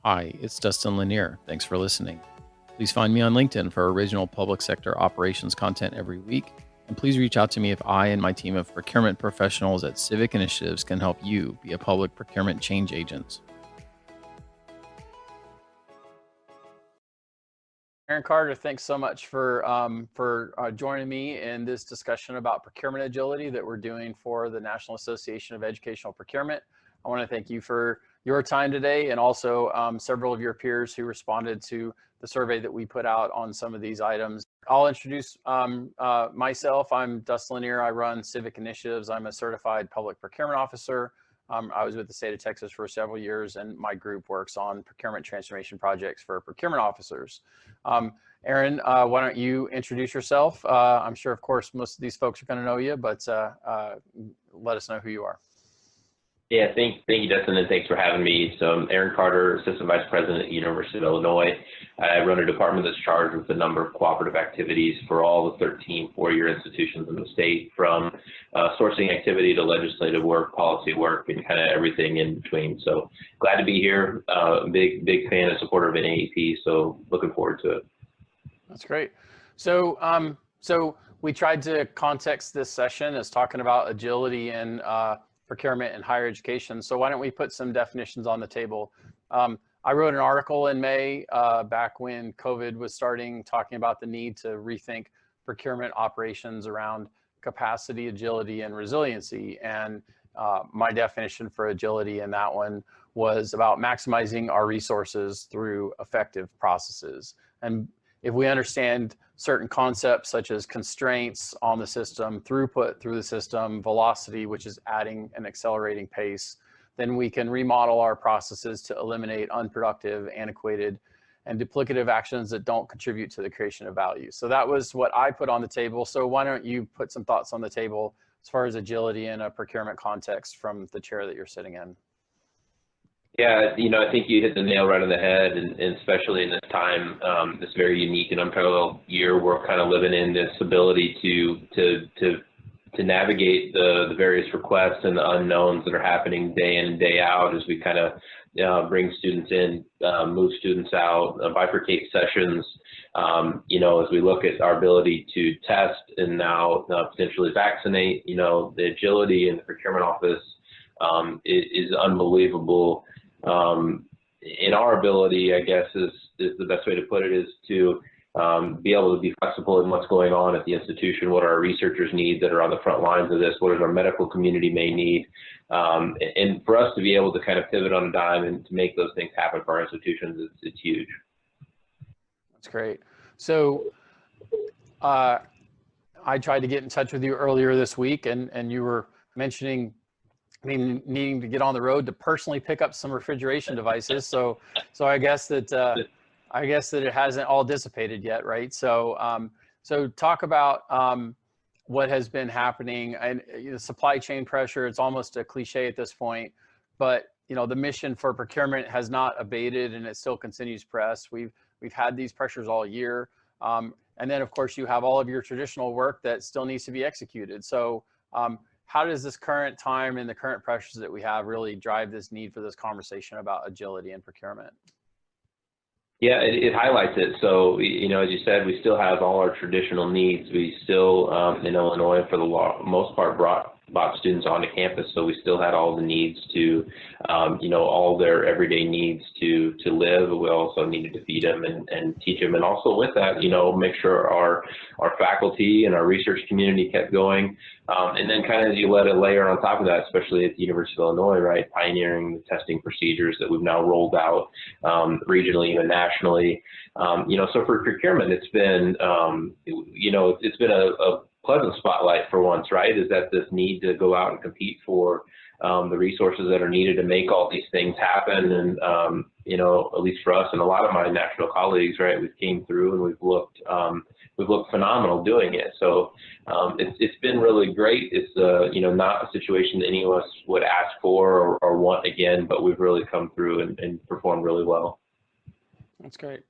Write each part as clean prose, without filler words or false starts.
Hi, it's Dustin Lanier. Thanks for listening. Please find me on LinkedIn for original public sector operations content every week. And please reach out to me if I and my team of procurement professionals at Civic Initiatives can help you be a public procurement change agent. Aaron Carter, thanks so much for joining me in this discussion about procurement agility that we're doing for the National Association of Educational Procurement. I want to thank you for your time today, and also several of your peers who responded to the survey that we put out on some of these items. I'll introduce myself. I'm Dustin Lanier. I run Civic Initiatives. I'm a certified public procurement officer. I was with the state of Texas for several years, and my group works on procurement transformation projects for procurement officers. Aaron, why don't you introduce yourself? I'm sure, of course, most of these folks are going to know you, but let us know who you are. Yeah, thank you, Dustin, and thanks for having me. So I'm Aaron Carter, Assistant Vice President at the University of Illinois. I run a department that's charged with a number of cooperative activities for all the 13 four-year institutions in the state, from sourcing activity to legislative work, policy work, and kind of everything in between. So glad to be here. Big fan and supporter of NAEP, so looking forward to it. That's great. So, so we tried to context this session as talking about agility and procurement in higher education. So why don't we put some definitions on the table? I wrote an article in May, back when COVID was starting, talking about the need to rethink procurement operations around capacity, agility, and resiliency. And my definition for agility in that one was about maximizing our resources through effective processes. And if we understand certain concepts such as constraints on the system, throughput through the system, velocity, which is adding and accelerating pace, then we can remodel our processes to eliminate unproductive, antiquated, and duplicative actions that don't contribute to the creation of value. So that was what I put on the table. So why don't you put some thoughts on the table as far as agility in a procurement context from the chair that you're sitting in? Yeah, I think you hit the nail right on the head, and especially in this time, this very unique and unparalleled year, we're kind of living in this ability to navigate the various requests and the unknowns that are happening day in and day out as we kind of bring students in, move students out, bifurcate sessions. As we look at our ability to test and now potentially vaccinate, the agility in the procurement office is unbelievable. In our ability, I guess is the best way to put it, is to be able to be flexible in what's going on at the institution, what our researchers need that are on the front lines of this, what our medical community may need, and for us to be able to kind of pivot on a dime and to make those things happen for our institutions, it's huge. That's great. So I tried to get in touch with you earlier this week, and you were mentioning needing to get on the road to personally pick up some refrigeration devices. So I guess that it hasn't all dissipated yet, right? So so talk about what has been happening, and supply chain pressure. It's almost a cliche at this point, but the mission for procurement has not abated, and it still continues to press. We've had these pressures all year, and then of course you have all of your traditional work that still needs to be executed. So how does this current time and the current pressures that we have really drive this need for this conversation about agility and procurement? Yeah, it highlights it. So, as you said, we still have all our traditional needs. We still, in Illinois, for the most part, brought students onto campus. So we still had all the needs to, all their everyday needs to live. We also needed to feed them and teach them. And also with that, make sure our faculty and our research community kept going. And then kind of as you let a layer on top of that, especially at the University of Illinois, right, pioneering the testing procedures that we've now rolled out regionally, even nationally. So for procurement, it's been, it's been a pleasant spotlight for once, right? Is that this need to go out and compete for the resources that are needed to make all these things happen. And, at least for us and a lot of my national colleagues, right, we came through and we've looked phenomenal doing it. So it's been really great. It's, not a situation that any of us would ask for or want again, but we've really come through and performed really well. That's great.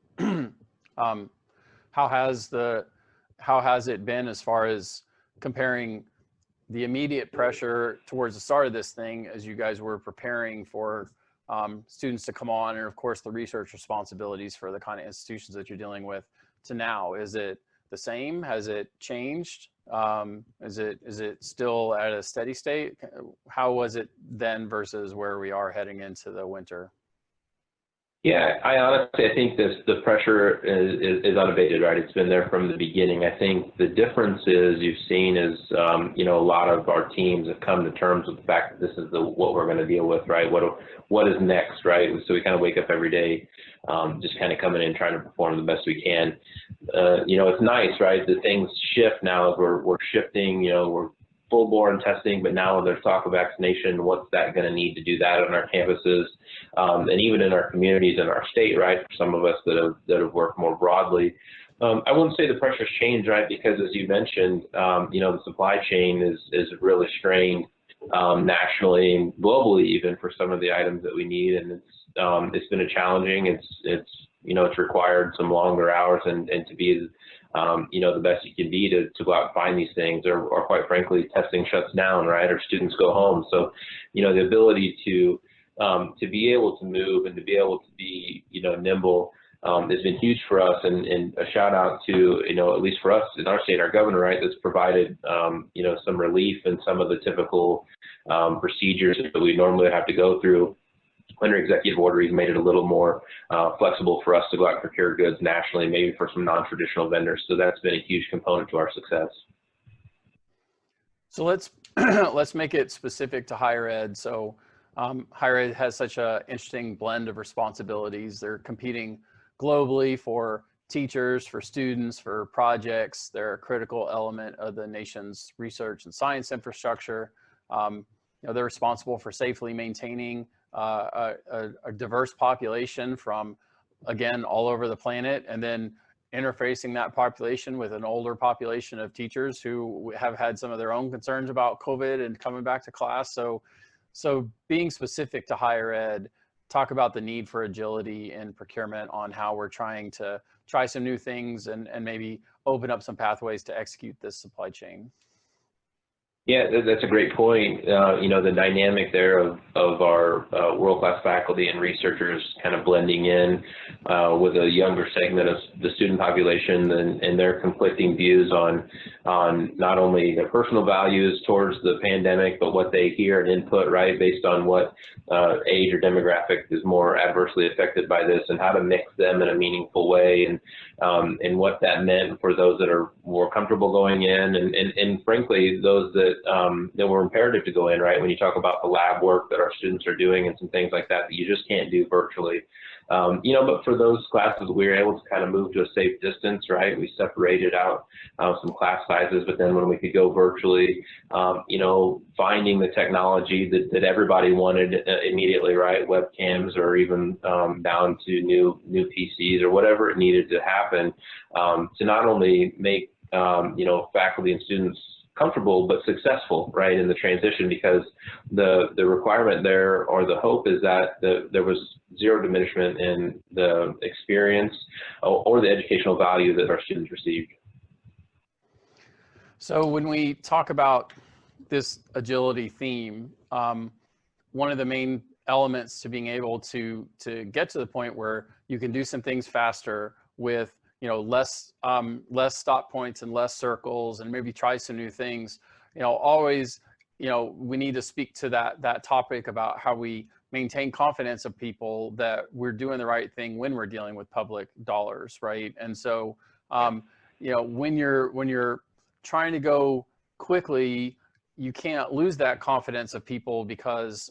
How has it been as far as comparing the immediate pressure towards the start of this thing as you guys were preparing for students to come on, and of course the research responsibilities for the kind of institutions that you're dealing with, to now? Is it the same? Has it changed? Is it still at a steady state? How was it then versus where we are heading into the winter? Yeah, I honestly, I think the pressure is unabated, right? It's been there from the beginning. I think the difference is you've seen is, a lot of our teams have come to terms with the fact that this is what we're going to deal with, right? What is next, right? So we kind of wake up every day, just kind of coming in, trying to perform the best we can. It's nice, right? The things shift now as we're shifting, we're full bore in testing, but now when there's talk of vaccination, what's that going to need to do that on our campuses, and even in our communities and our state, right? For some of us that have worked more broadly, I wouldn't say the pressure's changed, right? Because as you mentioned, the supply chain is really strained nationally and globally, even for some of the items that we need, and it's been a challenging. It's required some longer hours and to be the best you can be to go out and find these things, or quite frankly, testing shuts down, right? Or students go home. So, the ability to be able to move and to be able to be, nimble has been huge for us. And a shout out to, at least for us in our state, our governor, right, that's provided, some relief in some of the typical procedures that we normally have to go through. Under executive order, he's made it a little more flexible for us to go out and procure goods nationally, maybe for some non-traditional vendors. So that's been a huge component to our success. So let's make it specific to higher ed. So higher ed has such an interesting blend of responsibilities. They're competing globally for teachers, for students, for projects. They're a critical element of the nation's research and science infrastructure. They're responsible for safely maintaining a diverse population from, again, all over the planet, and then interfacing that population with an older population of teachers who have had some of their own concerns about COVID and coming back to class. So being specific to higher ed, talk about the need for agility in procurement on how we're trying to try some new things and maybe open up some pathways to execute this supply chain. Yeah, that's a great point. The dynamic there of our world-class faculty and researchers kind of blending in with a younger segment of the student population and their conflicting views on not only their personal values towards the pandemic, but what they hear and input, right, based on what age or demographic is more adversely affected by this, and how to mix them in a meaningful way, and what that meant for those that are more comfortable going in, and frankly, those that were imperative to go in, right? When you talk about the lab work that our students are doing and some things like that you just can't do virtually. But for those classes, we were able to kind of move to a safe distance, right? We separated out some class sizes, but then when we could go virtually, finding the technology that everybody wanted immediately, right? Webcams, or even down to new PCs or whatever it needed to happen to not only make, faculty and students comfortable but successful, right, in the transition, because the requirement there, or the hope, is that there was zero diminishment in the experience or the educational value that our students received. So when we talk about this agility theme, one of the main elements to being able to get to the point where you can do some things faster with less stop points and less circles, and maybe try some new things. Always, we need to speak to that topic about how we maintain confidence of people that we're doing the right thing when we're dealing with public dollars, right? And so, when you're trying to go quickly, you can't lose that confidence of people because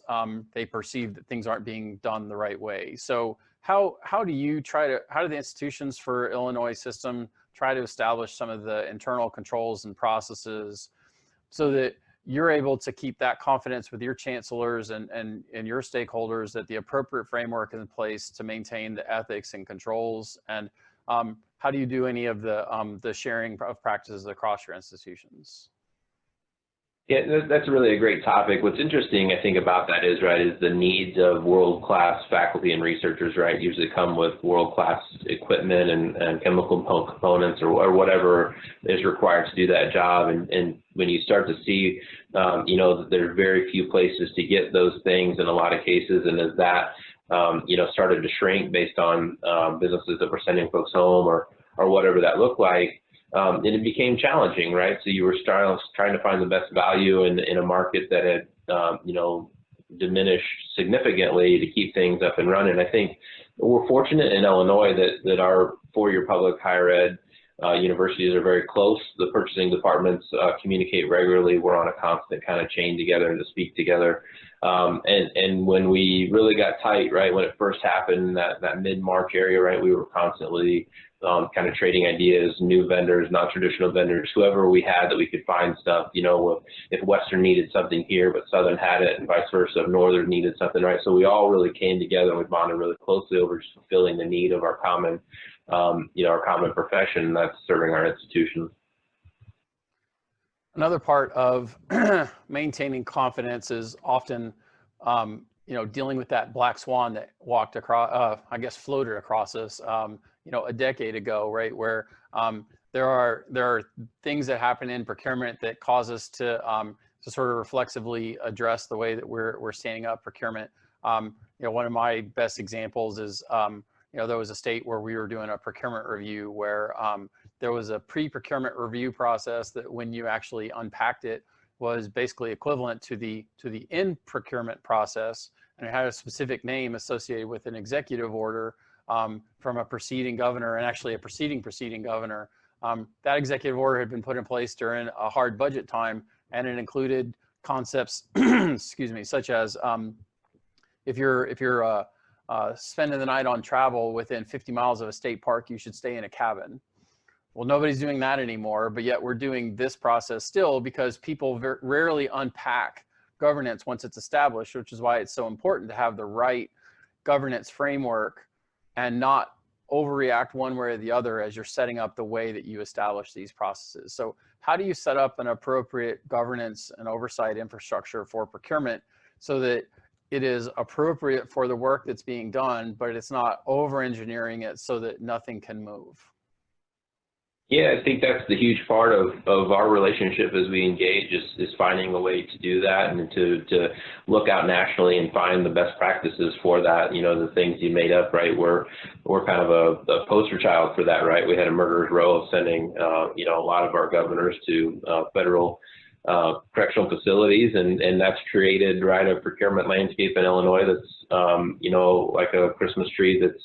they perceive that things aren't being done the right way. So how do the institutions for Illinois system try to establish some of the internal controls and processes so that you're able to keep that confidence with your chancellors and your stakeholders that the appropriate framework is in place to maintain the ethics and controls? And how do you do any of the sharing of practices across your institutions? Yeah, that's really a great topic. What's interesting, I think, about that is the needs of world-class faculty and researchers, right, usually come with world-class equipment and chemical components or whatever is required to do that job. And when you start to see, that there are very few places to get those things in a lot of cases, and as that started to shrink based on businesses that were sending folks home or whatever that looked like. And it became challenging, right? So you were trying to find the best value in a market that had, diminished significantly to keep things up and running. I think we're fortunate in Illinois that our four-year public higher ed universities are very close. The purchasing departments communicate regularly. We're on a constant kind of chain together and to speak together. And when we really got tight, right, when it first happened, that mid-March area, right, we were constantly kind of trading ideas, new vendors, non-traditional vendors, whoever we had that we could find stuff, if Western needed something here, but Southern had it and vice versa, if Northern needed something, right? So we all really came together and we bonded really closely over just fulfilling the need of our common, our common profession, that's serving our institutions. Another part of maintaining confidence is often, dealing with that black swan that walked across, floated across us, a decade ago, right? Where there are things that happen in procurement that cause us to sort of reflexively address the way that we're standing up procurement. One of my best examples is, there was a state where we were doing a procurement review where there was a pre-procurement review process that when you actually unpacked it was basically equivalent to the in-procurement process, and it had a specific name associated with an executive order from a preceding governor, and actually a preceding governor. That executive order had been put in place during a hard budget time, and it included concepts, excuse me, such as if you're spending the night on travel within 50 miles of a state park, you should stay in a cabin. Well, nobody's doing that anymore, but yet we're doing this process still because people rarely unpack governance once it's established, which is why it's so important to have the right governance framework and not overreact one way or the other as you're setting up the way that you establish these processes. So how do you set up an appropriate governance and oversight infrastructure for procurement so that it is appropriate for the work that's being done, but it's not over-engineering it so that nothing can move? Yeah, I think that's the huge part of our relationship as we engage is finding a way to do that and to look out nationally and find the best practices for that. The things you made up, right? We're kind of a poster child for that, right? We had a murderer's row of sending, a lot of our governors to federal correctional facilities, and that's created, right, a procurement landscape in Illinois that's, like a Christmas tree that's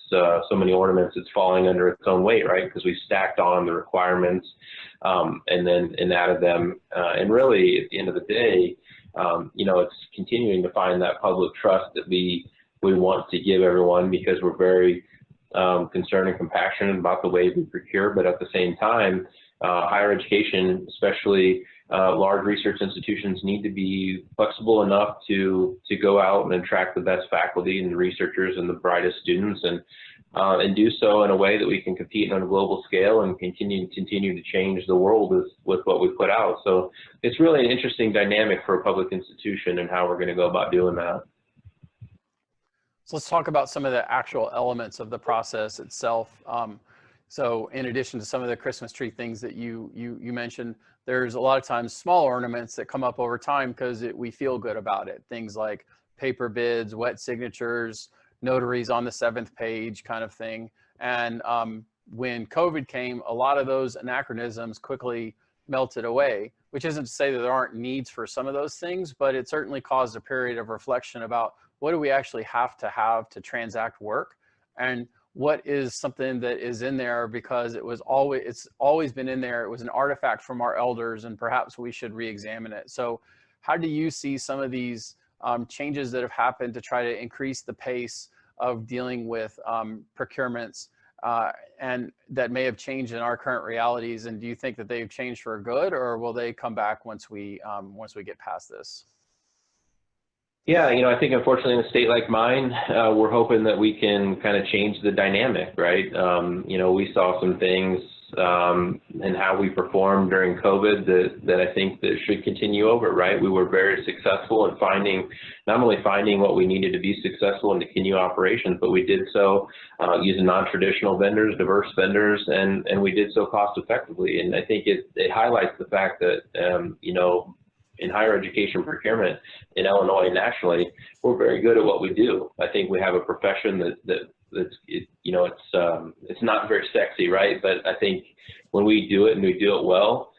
so many ornaments, it's falling under its own weight, right? Because we stacked on the requirements and added them. And really, at the end of the day, it's continuing to find that public trust that we want to give everyone because we're very concerned and compassionate about the way we procure, but at the same time, higher education, especially large research institutions, need to be flexible enough to go out and attract the best faculty and the researchers and the brightest students, and do so in a way that we can compete on a global scale and continue to change the world with what we put out. So it's really an interesting dynamic for a public institution and how we're going to go about doing that. So let's talk about some of the actual elements of the process itself. So in addition to some of the Christmas tree things that you mentioned, there's a lot of times small ornaments that come up over time because we feel good about it. Things like paper bids, wet signatures, notaries on the 7th page kind of thing. And when COVID came, a lot of those anachronisms quickly melted away, which isn't to say that there aren't needs for some of those things, but it certainly caused a period of reflection about what do we actually have to transact work, and what is something that is in there because it's always been in there. It was an artifact from our elders, and perhaps we should re-examine it. So how do you see some of these changes that have happened to try to increase the pace of dealing with procurements and that may have changed in our current realities? And do you think that they've changed for good, or will they come back once we get past this? Yeah, I think unfortunately in a state like mine, we're hoping that we can kind of change the dynamic, right? We saw some things in how we performed during COVID that I think that should continue over, right? We were very successful in not only finding what we needed to be successful and to continue operations, but we did so using non-traditional vendors, diverse vendors, and we did so cost effectively. And I think it highlights the fact that, in higher education procurement in Illinois and nationally, we're very good at what we do. I think we have a profession that's it's not very sexy, right? But I think when we do it and we do it well,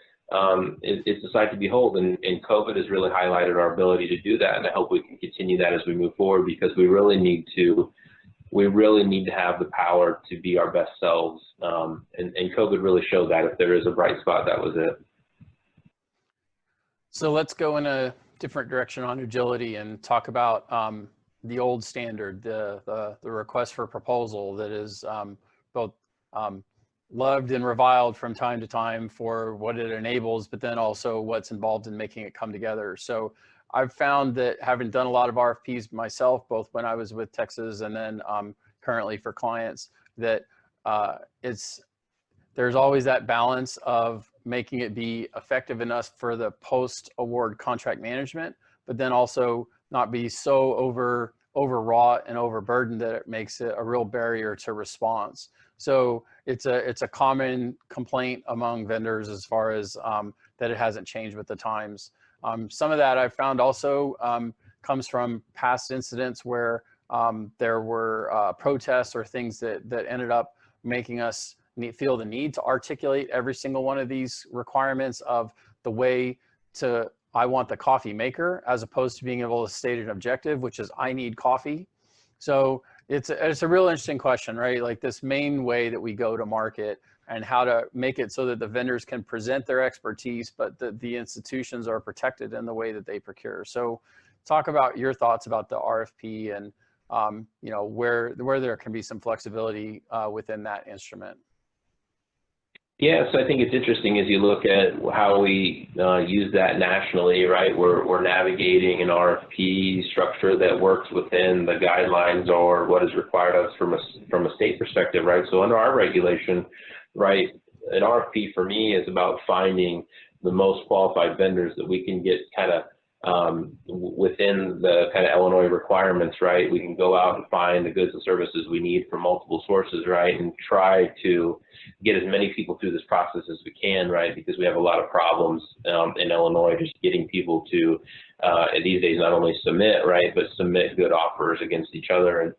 it's a sight to behold, and COVID has really highlighted our ability to do that, and I hope we can continue that as we move forward, because we really need to have the power to be our best selves, and COVID really showed that. If there is a bright spot, that was it. So let's go in a different direction on agility and talk about the old standard, the request for proposal that is both loved and reviled from time to time for what it enables, but then also what's involved in making it come together. So I've found that, having done a lot of RFPs myself, both when I was with Texas and then currently for clients, that there's always that balance of making it be effective enough for the post-award contract management, but then also not be so overwrought and overburdened that it makes it a real barrier to response. So it's a common complaint among vendors as far as that it hasn't changed with the times. Some of that I've found also comes from past incidents where there were protests or things that ended up making us feel the need to articulate every single one of these requirements of the way to, I want the coffee maker, as opposed to being able to state an objective, which is I need coffee. So it's a real interesting question, right? Like this main way that we go to market and how to make it so that the vendors can present their expertise, but the institutions are protected in the way that they procure. So talk about your thoughts about the RFP and where there can be some flexibility within that instrument. Yeah, so I think it's interesting as you look at how we use that nationally, right? We're navigating an RFP structure that works within the guidelines or what is required of us from a state perspective, right? So under our regulation, right, an RFP for me is about finding the most qualified vendors that we can get kind of within the kind of Illinois requirements, right? We can go out and find the goods and services we need from multiple sources, right? And try to get as many people through this process as we can, right? Because we have a lot of problems in Illinois just getting people to, these days, not only submit, right, but submit good offers against each other. And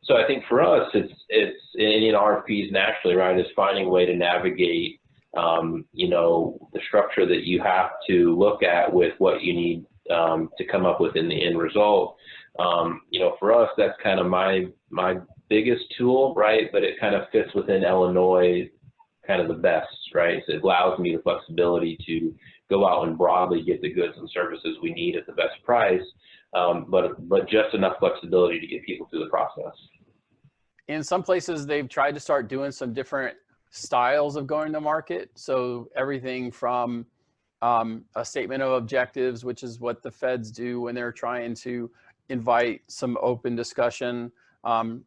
so I think for us, it's in RFPs nationally, right, is finding a way to navigate, the structure that you have to look at with what you need to come up with in the end result. For us, that's kind of my biggest tool, right? But it kind of fits within Illinois kind of the best, right? So it allows me the flexibility to go out and broadly get the goods and services we need at the best price, but just enough flexibility to get people through the process. In some places, they've tried to start doing some different styles of going to market. So everything from a statement of objectives, which is what the feds do when they're trying to invite some open discussion.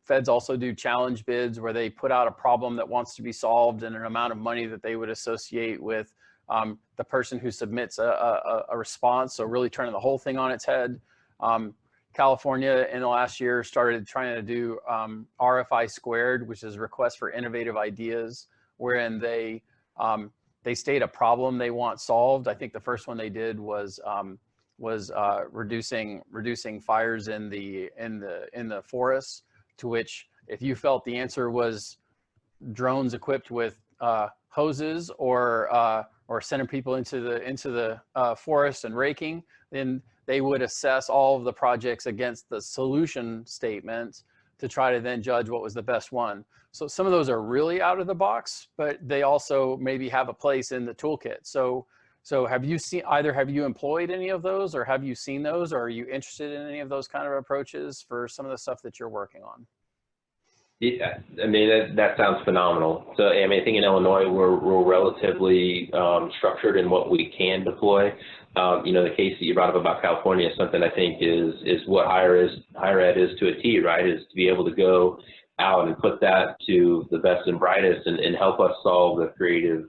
Feds also do challenge bids where they put out a problem that wants to be solved and an amount of money that they would associate with the person who submits a response. So really turning the whole thing on its head. California in the last year started trying to do RFI squared, which is request for innovative ideas, wherein they state a problem they want solved. I think the first one they did was reducing fires in the forests, to which if you felt the answer was drones equipped with hoses or sending people into the forest and raking, then they would assess all of the projects against the solution statement to try to then judge what was the best one. So some of those are really out of the box, but they also maybe have a place in the toolkit. So have you employed any of those, or have you seen those, or are you interested in any of those kind of approaches for some of the stuff that you're working on? Yeah, I mean, that sounds phenomenal. So, I mean, I think in Illinois, we're relatively structured in what we can deploy. The case that you brought up about California is something I think is what higher ed is to a T, right? Is to be able to go out and put that to the best and brightest and help us solve the creative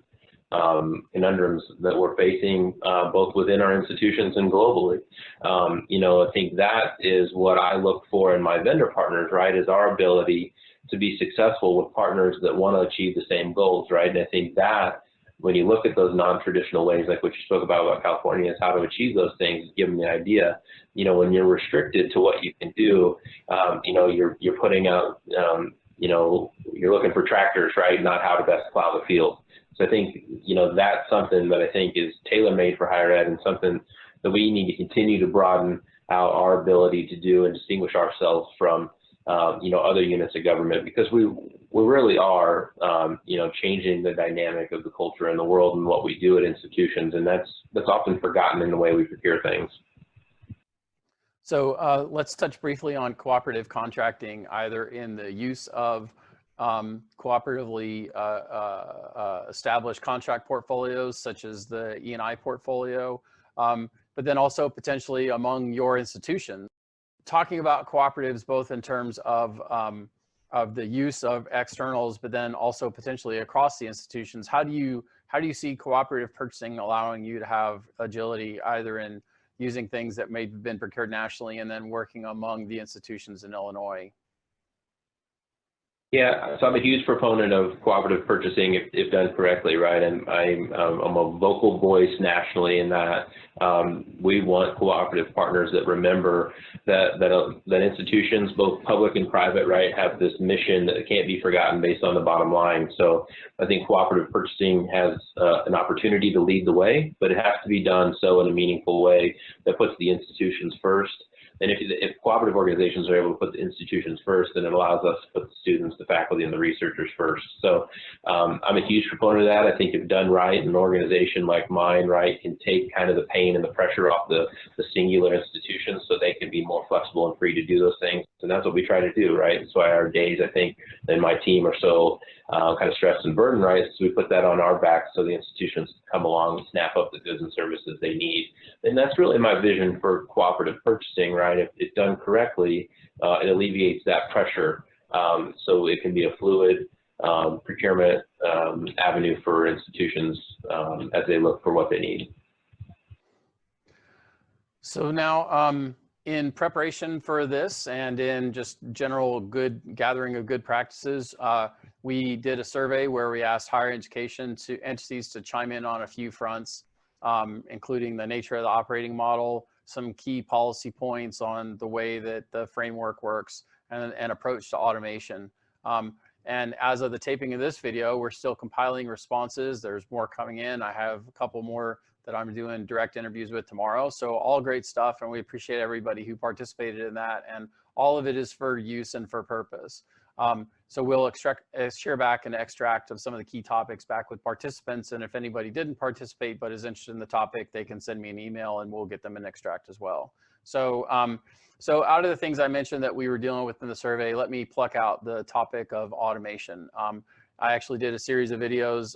conundrums that we're facing both within our institutions and globally. I think that is what I look for in my vendor partners, right? Is our ability to be successful with partners that want to achieve the same goals, right? And I think that when you look at those non-traditional ways, like what you spoke about California, is how to achieve those things, give them the idea. When you're restricted to what you can do, you're putting out, you're looking for tractors, right? Not how to best plow the field. So I think, that's something that I think is tailor-made for higher ed, and something that we need to continue to broaden out our ability to do and distinguish ourselves from, other units of government, because we really are, changing the dynamic of the culture in the world and what we do at institutions, and that's often forgotten in the way we procure things. So let's touch briefly on cooperative contracting, either in the use of cooperatively established contract portfolios, such as the E&I portfolio, but then also potentially among your institutions. Talking about cooperatives, both in terms of the use of externals, but then also potentially across the institutions, how do you see cooperative purchasing allowing you to have agility, either in using things that may have been procured nationally and then working among the institutions in Illinois? Yeah, so I'm a huge proponent of cooperative purchasing if done correctly, right? And I'm a vocal voice nationally in that we want cooperative partners that remember that institutions, both public and private, right, have this mission that can't be forgotten based on the bottom line. So I think cooperative purchasing has an opportunity to lead the way, but it has to be done so in a meaningful way that puts the institutions first. And if cooperative organizations are able to put the institutions first, then it allows us to put the students, the faculty, and the researchers first. So I'm a huge proponent of that. I think if done right, an organization like mine, right, can take kind of the pain and the pressure off the singular institutions, so they can be more flexible and free to do those things. And that's what we try to do, right? That's why our days, I think, and my team are so kind of stressed and burdened, right? So we put that on our backs so the institutions come along and snap up the goods and services they need. And that's really my vision for cooperative purchasing, right? If done correctly, it alleviates that pressure, so it can be a fluid procurement avenue for institutions as they look for what they need. So now, in preparation for this and in just general gathering of good practices, we did a survey where we asked higher education entities to chime in on a few fronts, including the nature of the operating model, some key policy points on the way that the framework works, and approach to automation. And as of the taping of this video, we're still compiling responses. There's more coming in. I have a couple more that I'm doing direct interviews with tomorrow. So all great stuff, and we appreciate everybody who participated in that. And all of it is for use and for purpose. So we'll share back an extract of some of the key topics back with participants. And if anybody didn't participate but is interested in the topic, they can send me an email and we'll get them an extract as well. So, so out of the things I mentioned that we were dealing with in the survey, let me pluck out the topic of automation. I actually did a series of videos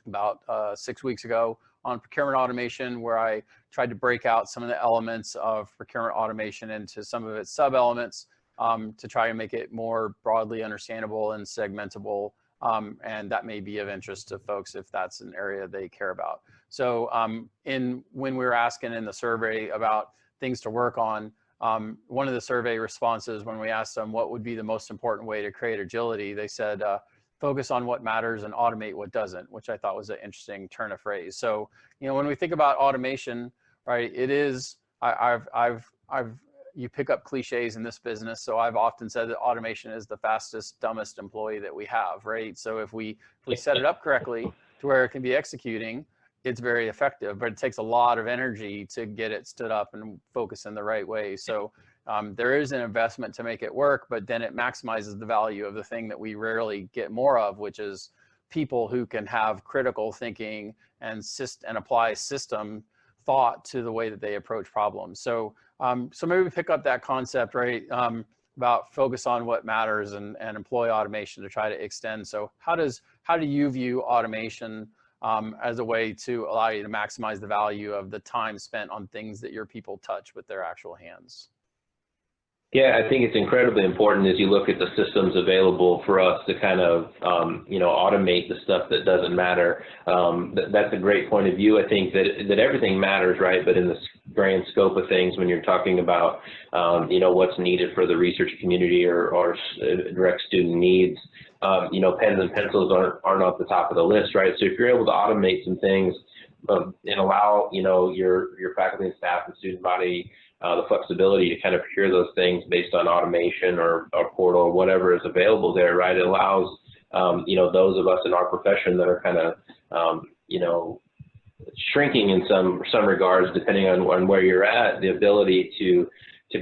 about 6 weeks ago on procurement automation, where I tried to break out some of the elements of procurement automation into some of its sub-elements, to try and make it more broadly understandable and segmentable. And that may be of interest to folks if that's an area they care about. So when we were asking in the survey about things to work on, one of the survey responses, when we asked them what would be the most important way to create agility, they said, focus on what matters and automate what doesn't, which I thought was an interesting turn of phrase. So, when we think about automation, right, it is, you pick up cliches in this business. So I've often said that automation is the fastest, dumbest employee that we have, right? So if we set it up correctly to where it can be executing, it's very effective, but it takes a lot of energy to get it stood up and focus in the right way. So there is an investment to make it work, but then it maximizes the value of the thing that we rarely get more of, which is people who can have critical thinking and apply system thought to the way that they approach problems. So so maybe we pick up that concept, right, about focus on what matters and employ automation to try to extend. So how do you view automation as a way to allow you to maximize the value of the time spent on things that your people touch with their actual hands? Yeah, I think it's incredibly important as you look at the systems available for us to kind of, automate the stuff that doesn't matter. That's a great point of view. I think that everything matters, right? But in grand scope of things when you're talking about, what's needed for the research community or direct student needs. Pens and pencils aren't at the top of the list, right? So if you're able to automate some things and allow, your faculty and staff and student body the flexibility to kind of procure those things based on automation or portal or whatever is available there, right? It allows, those of us in our profession that are kind of, shrinking in some regards, depending on where you're at, the ability to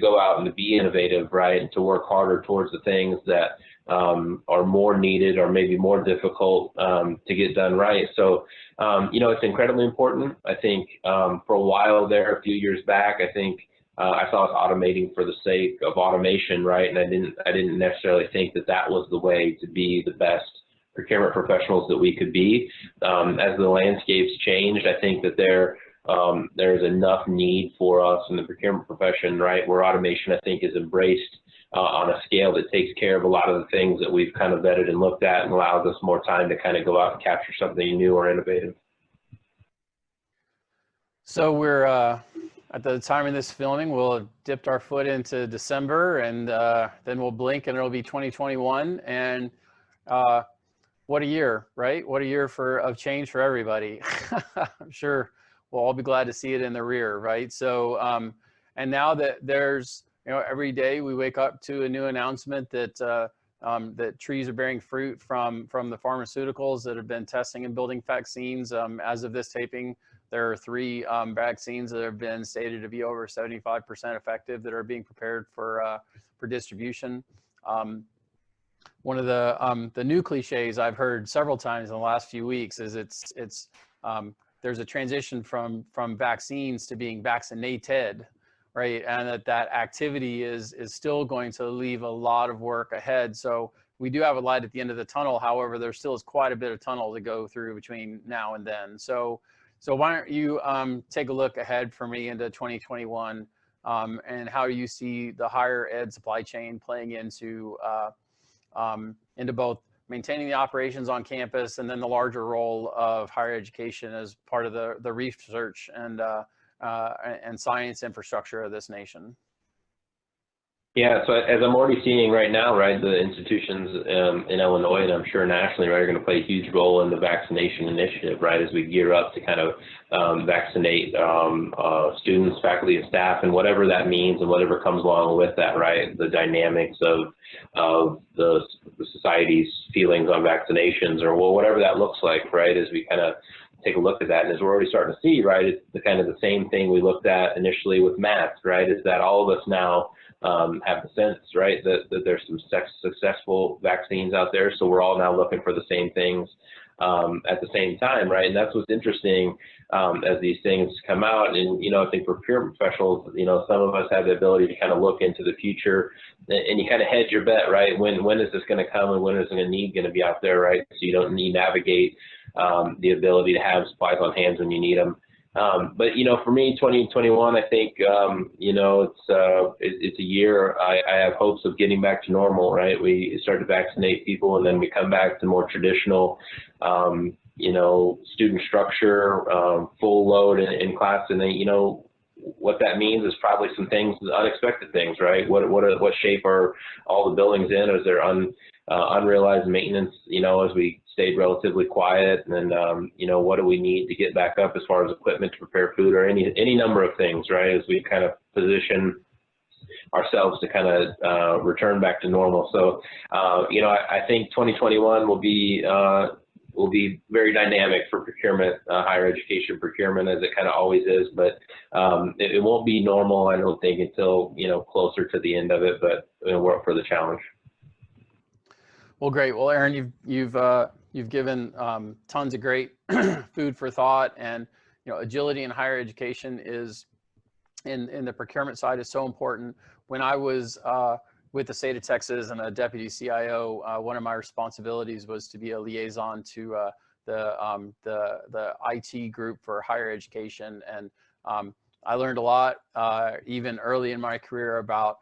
go out and to be innovative, right, and to work harder towards the things that are more needed or maybe more difficult to get done right. So, it's incredibly important. I think for a while there, a few years back, I think I saw us automating for the sake of automation, right, and I didn't necessarily think that was the way to be the best procurement professionals that we could be. As the landscapes changed, I think that there's enough need for us in the procurement profession, right, where automation, I think, is embraced on a scale that takes care of a lot of the things that we've kind of vetted and looked at and allows us more time to kind of go out and capture something new or innovative. So we're at the time of this filming, we'll have dipped our foot into December, and then we'll blink and it'll be 2021. And what a year, right? What a year of change for everybody. I'm sure we'll all be glad to see it in the rear, right? So, and now that there's, every day we wake up to a new announcement that that trees are bearing fruit from the pharmaceuticals that have been testing and building vaccines. As of this taping, there are 3 vaccines that have been stated to be over 75% effective that are being prepared for distribution. One of the new cliches I've heard several times in the last few weeks is there's a transition from vaccines to being vaccinated, right? And that activity is still going to leave a lot of work ahead. So we do have a light at the end of the tunnel. However, there still is quite a bit of tunnel to go through between now and then. So why don't you take a look ahead for me into 2021 and how you see the higher ed supply chain playing into both maintaining the operations on campus and then the larger role of higher education as part of the research and science infrastructure of this nation. Yeah, so as I'm already seeing right now, right, the institutions in Illinois and I'm sure nationally, right, are going to play a huge role in the vaccination initiative, right, as we gear up to kind of vaccinate students, faculty, and staff, and whatever that means and whatever comes along with that, right, the dynamics of the society's feelings on vaccinations or whatever that looks like, right, as we kind of take a look at that. And as we're already starting to see, right, it's the kind of the same thing we looked at initially with masks, right, is that all of us now have the sense, right, that there's some successful vaccines out there. So we're all now looking for the same things at the same time, right? And that's what's interesting as these things come out. And, I think procurement professionals, some of us have the ability to kind of look into the future and you kind of hedge your bet, right? When is this going to come and when is the need going to be out there, right? So you don't need to navigate the ability to have supplies on hand when you need them. But for me, 2021, I think it's a year. I have hopes of getting back to normal. Right, we start to vaccinate people, and then we come back to more traditional, student structure, full load in class, and then what that means is probably some things, unexpected things. Right, what shape are all the buildings in? Is there unrealized maintenance? As we stayed relatively quiet, and then what do we need to get back up as far as equipment to prepare food or any number of things, right, as we kind of position ourselves to kind of return back to normal. So I think 2021 will be very dynamic for procurement, higher education procurement, as it kind of always is, but it won't be normal, I don't think, until closer to the end of it, but we're up for the challenge. Well, great. Well, Aaron, you've given tons of great food for thought, and agility in higher education is in the procurement side is so important. When I was with the state of Texas and a deputy CIO, one of my responsibilities was to be a liaison to the IT group for higher education, and I learned a lot even early in my career about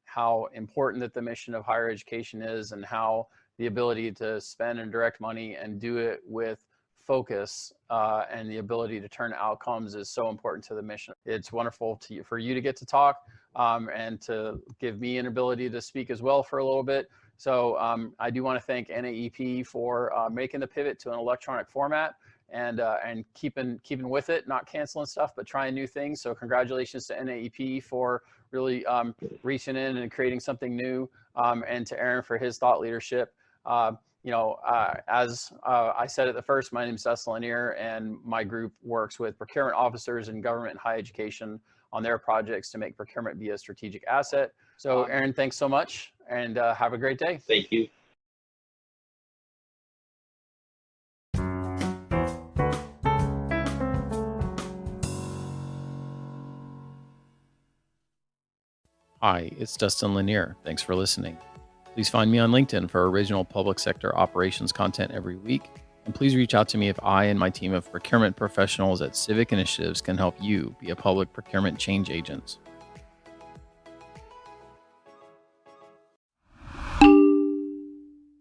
how important that the mission of higher education is, and how the ability to spend and direct money and do it with focus and the ability to turn outcomes is so important to the mission. It's wonderful for you to get to talk and to give me an ability to speak as well for a little bit. So I do want to thank NAEP for making the pivot to an electronic format and keeping with it, not canceling stuff, but trying new things. So congratulations to NAEP for really reaching in and creating something new, and to Aaron for his thought leadership. As I said at the first, my name is Dustin Lanier, and my group works with procurement officers in government and higher education on their projects to make procurement be a strategic asset. So Aaron, thanks so much, and have a great day. Thank you. Hi, it's Dustin Lanier. Thanks for listening. Please find me on LinkedIn for original public sector operations content every week. And please reach out to me if I and my team of procurement professionals at Civic Initiatives can help you be a public procurement change agent.